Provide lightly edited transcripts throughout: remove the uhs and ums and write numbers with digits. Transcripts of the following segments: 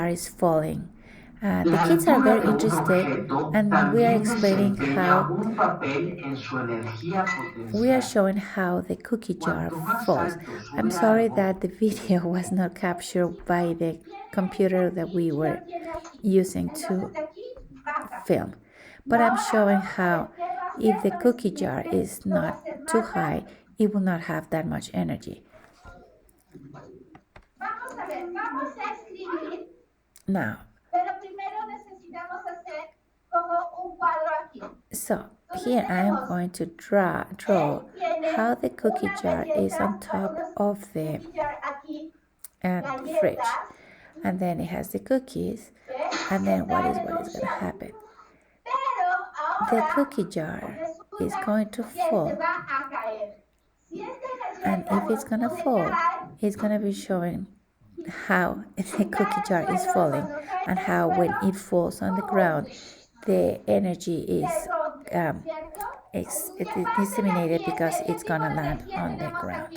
is falling. The kids are very interested, and we are explaining how we are showing how the cookie jar falls. I'm sorry that the video was not captured by the computer that we were using to film, but I'm showing how if the cookie jar is not too high, it will not have that much energy. Now, so here I am going to draw how the cookie jar is on top of the fridge, and then it has the cookies, and then what is going to happen? The cookie jar is going to fall, and if it's going to fall, it's going to be showing how the cookie jar is falling and how when it falls on the ground, the energy is disseminated because it's going to land on the ground.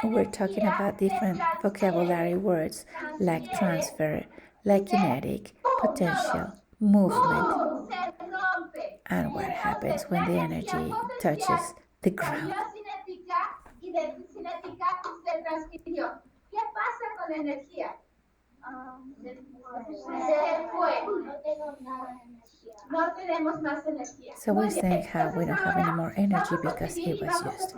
We're talking about different vocabulary words like transfer, like kinetic, potential, movement, and what happens when the energy touches the ground. So we're saying how we don't have any more energy because it was used.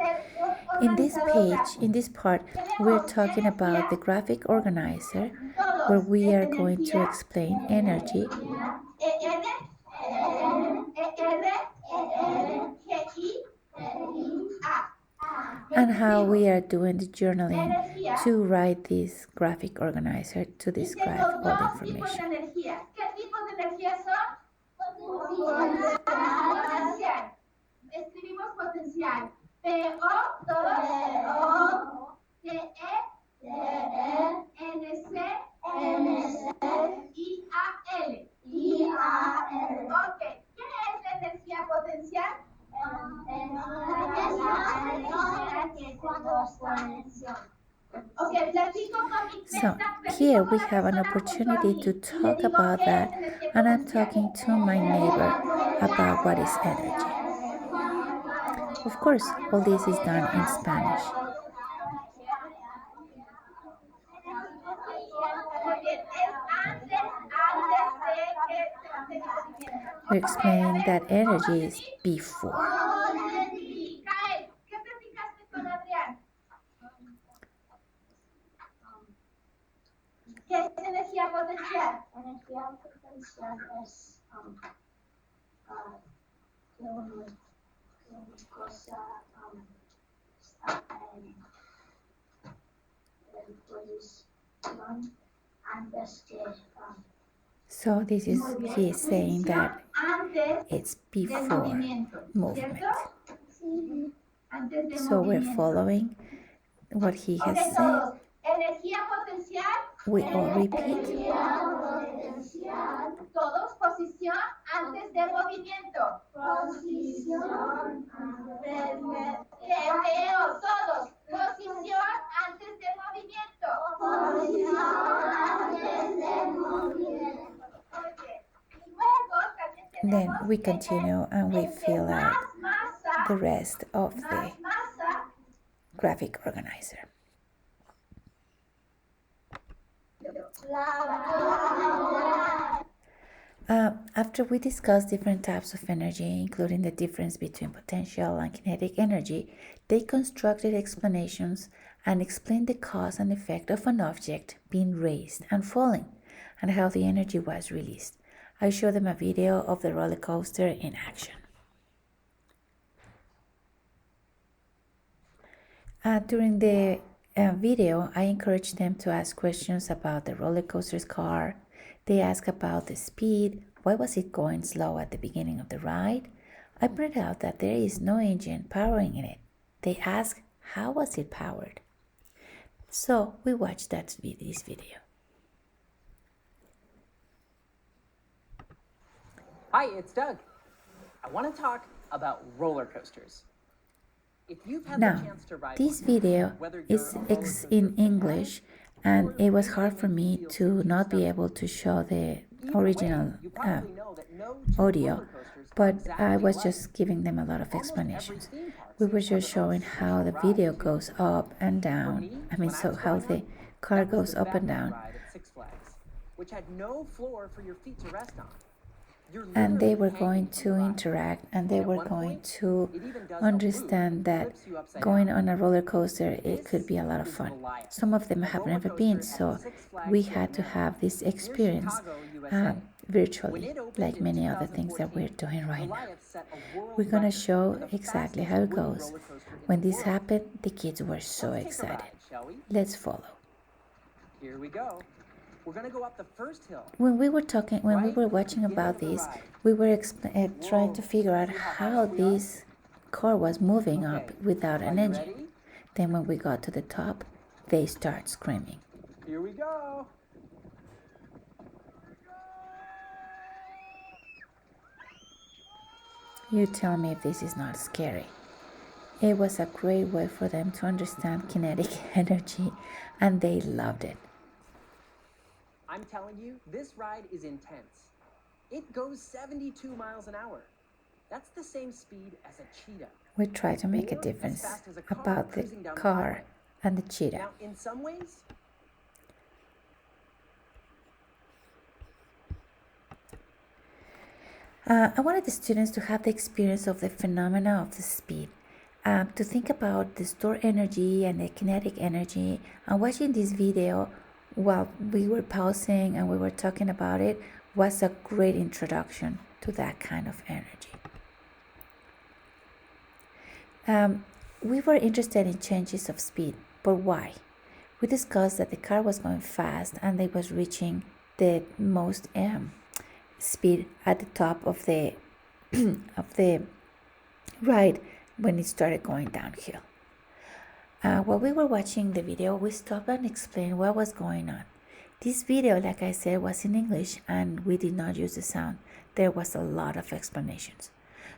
In this page, in this part, we're talking about the graphic organizer, where we are going to explain energy and how we are doing the journaling to write this graphic organizer to describe all the information. So here we have an opportunity to talk about that, and I'm talking to my neighbor about what is energy. Of course, all this is done in Spanish. We're explaining that energy is before. ¿Qué es energía potencial? Energía potencial es que una cosa está en posición antes que So this is, he is saying that it's before movement. So we're following what he has said. We all repeat. Todos, posición antes del movimiento. Posición antes del movimiento. Todos, posición antes del movimiento. Posición antes del movimiento. Then we continue and we fill out the rest of the graphic organizer. After we discussed different types of energy, including the difference between potential and kinetic energy, they constructed explanations and explained the cause and effect of an object being raised and falling, and how the energy was released. I showed them a video of the roller coaster in action. During the video, I encouraged them to ask questions about the roller coaster's car. They asked about the speed. Why was it going slow at the beginning of the ride? I pointed out that there is no engine powering it. They asked, how was it powered? So we watched this video. Hi, it's Doug. I want to talk about roller coasters. If you've had the Now, chance to ride this one, video whether you're is a roller coaster in fanatic English, and or it was maybe they hard for make you me feel sick to to your not be stomach, able to show the either way, original you probably know that no two audio, roller coasters are but I exactly was alike. just giving them a lot of Almost every explanations. theme park We seems were to have just their own showing how special the ride, video too. goes up and For down. me, I mean, when I so was how growing the up, car that was goes the up and Batman down. ride at Six Flags, which had no floor for your feet to rest on. You're And they literally were going hanging from the to ride. interact, and they At were one going point, to it even does a loop understand and that flips you upside going down. on a roller coaster, it could This be a lot of is fun. Goliath, Some of them a have roller never been, coaster at so Six Flags we Great had to America have this near experience Chicago, uh, USA. When virtually, it opened like in many other things that 2014, we're doing right now. Goliath set a world We're gonna record show for the exactly fastest how it wooden goes. roller coaster in When the this world. happened, the kids were so Let's take a excited. ride, shall we? Let's follow. Here we go. We're gonna go up the first hill. When we were watching Beginning about of the this, ride. we were trying to Whoa, figure out see how high how up we are? this car was moving up Okay, without are an you engine. ready? Then when we got to the top, they start screaming. Here we go. You tell me if this is not scary. It was a great way for them to understand kinetic energy, and they loved it. I'm telling you, this ride is intense. It goes 72 miles an hour. That's the same speed as a cheetah. We try to make a Or as difference fast as a car about the cruising down the car highway. and the cheetah. Now, in some ways, I wanted the students to have the experience of the phenomena of the speed, to think about the stored energy and the kinetic energy. And watching this video while we were pausing and we were talking about it was a great introduction to that kind of energy. We were interested in changes of speed, but why? We discussed that the car was going fast and it was reaching the most speed at the top of the of the ride when it started going downhill. While we were watching the video, we stopped and explained what was going on. This video, like I said, was in English and we did not use the sound. There was a lot of explanations.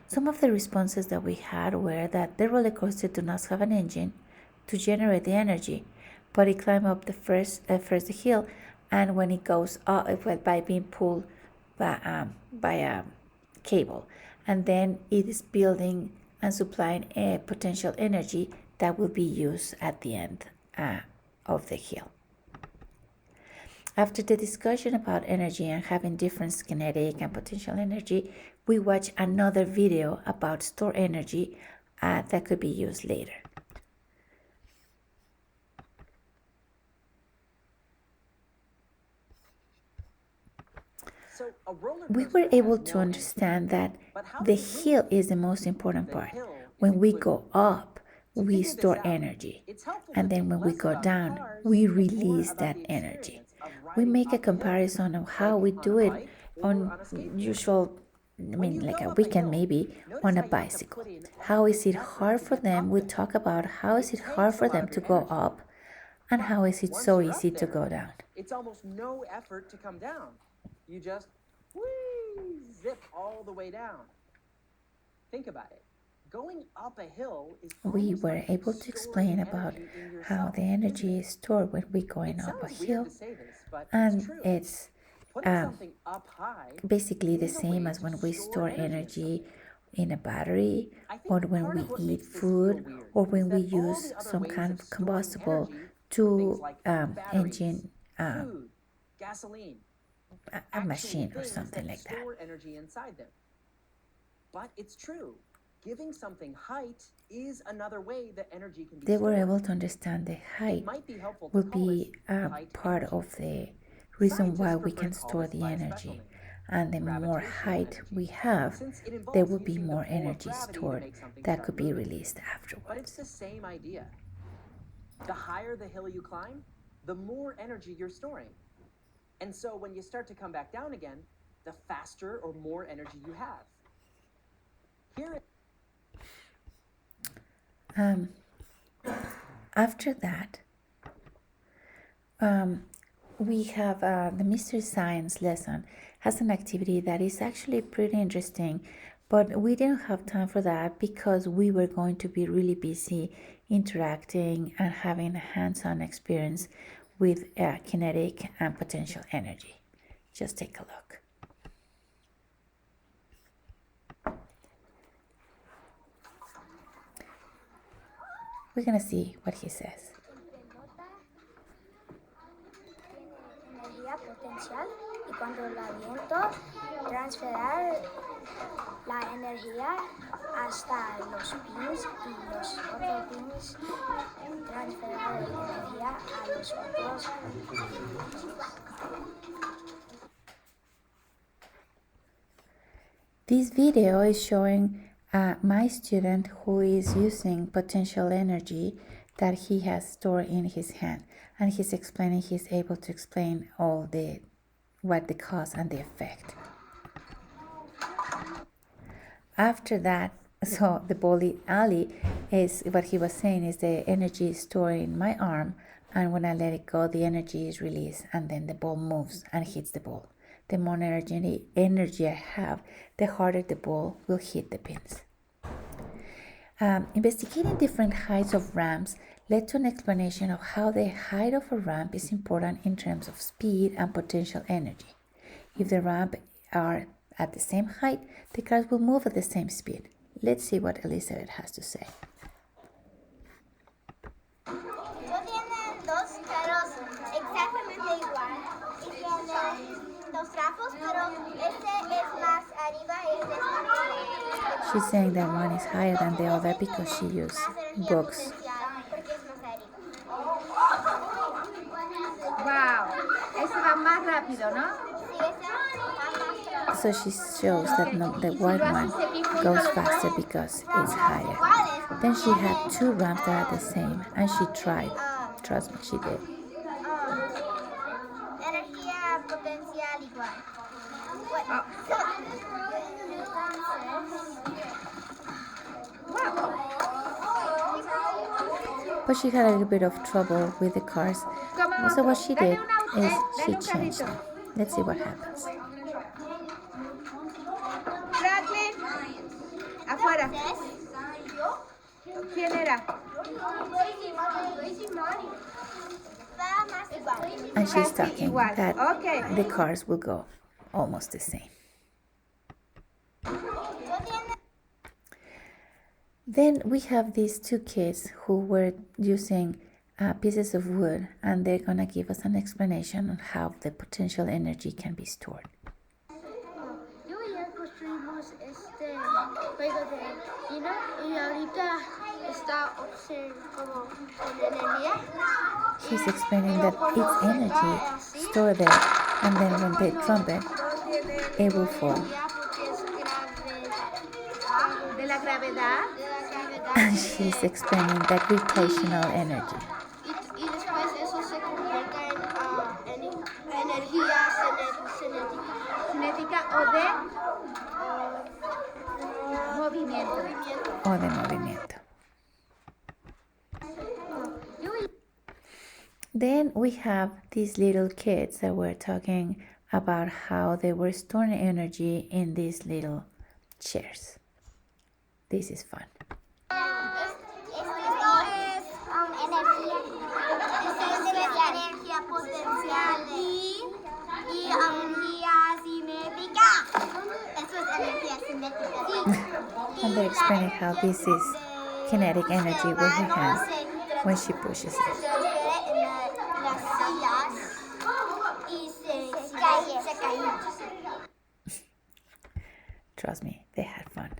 Some of the responses that we had were that the roller coaster does not have an engine to generate the energy, but it climbs up first the hill, and when it goes up, well, by being pulled by a cable, and then it is building and supplying a potential energy that will be used at the end of the hill. After the discussion about energy and having different kinetic and potential energy, we watched another video about stored energy that could be used later. so a roller We coaster were able has to no understand that engine. But how the does it hill move? is the most important The part. hill is When we included. go up, To we figure this store out, energy. it's helpful And to then think when we less go about the down, cars we and more release about that the energy. experience of We riding make a up a hill, comparison of how like we on do a it bike or on on a skateboard. usual, When you like go a up a weekend hill, maybe, notice on a how you have to bicycle. put in all How is this it effort hard to for get them? up We there. talk about how is It it hard takes a for lot them of to your go energy. up, and But how is it once so you're easy up to there, go down. it's almost no effort to come down. You just whee, zip all the way down. Think about it. Going up a hill is We almost were like able to explain about energy in how yourself, the energy isn't is stored when we're it? going It up a sounds weird hill, to say this, but it's and true. it's Putting something up high basically the is a same way as to when we store store energy in energy something. in a battery, I think or when part we of what eat makes this feel food, weird or is when we that all use the other some ways kind of of storing combustible energy are things to like engine batteries, food, gasoline, a actual machine or things something that like that. store energy inside them. But it's true. Giving something height is another way that energy can be They were stored. able to understand the It height might be helpful to will call this be height part energy. of the reason why Scientists we prefer can to call store this the by a special energy. name, And the more gravitational height energy, we have, since it there involves will be using the more pull of energy gravity to stored make something that start could be moving. released But it's afterwards. the same idea. The higher the hill you climb, the more energy you're storing. And so when you start to come back down again, the faster or more energy you have. Here After that, we have the mystery science lesson has an activity that is actually pretty interesting, but we didn't have time for that because we were going to be really busy interacting and having a hands-on experience with kinetic and potential energy. Just take a look. We're gonna see what he says. Energía potencial y cuando el viento transferir la energía hasta los pins y los otros pins transferir la energía a los otros pins. This video is showing my student who is using potential energy that he has stored in his hand, and he's able to explain all what the cause and the effect. After that, so the bowling alley is what he was saying is the energy is stored in my arm, and when I let it go, the energy is released, and then the ball moves and hits the ball. The more energy I have, the harder the ball will hit the pins. Investigating different heights of ramps led to an explanation of how the height of a ramp is important in terms of speed and potential energy. If the ramp are at the same height, the cars will move at the same speed. Let's see what Elizabeth has to say. Tienen dos carros exactamente igual y tienen dos trapos, pero este es más arriba y este es más abajo. She's saying that one is higher than the other because she used books. Wow, ese va más rápido, ¿no? So she shows that the white one goes faster because it's higher. Then she had two ramps that are the same, and she tried. Trust me, she did. Energía potencial igual. But she had a little bit of trouble with the cars. So what she did is she changed them. Let's see what happens. Franklin, afuera. ¿Quién era? And she's talking that the cars will go almost the same. Then we have these two kids who were using pieces of wood, and they're gonna give us an explanation on how the potential energy can be stored. Yo ya construimos este juego de China y ahorita está como con energía. He's explaining that it's energy stored there, and then when they drop it, it will fall. De la gravedad. And she's explaining that gravitational energy. Y después eso se convierte en energía Cinética o de movimiento. O de movimiento. Then we have these little kids that were talking about how they were storing energy in these little chairs. This is fun. Energía potencial y energía cinética. Eso es energía cinética. And they're explaining how this is kinetic energy with her hand when she pushes it. Trust me, they had fun.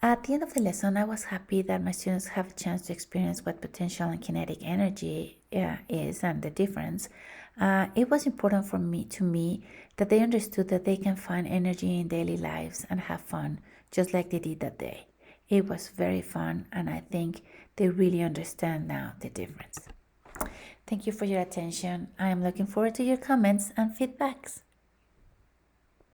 At the end of the lesson, I was happy that my students have a chance to experience what potential and kinetic energy is and the difference. It was important for me that they understood that they can find energy in daily lives and have fun, just like they did that day. It was very fun, and I think they really understand now the difference. Thank you for your attention. I am looking forward to your comments and feedbacks.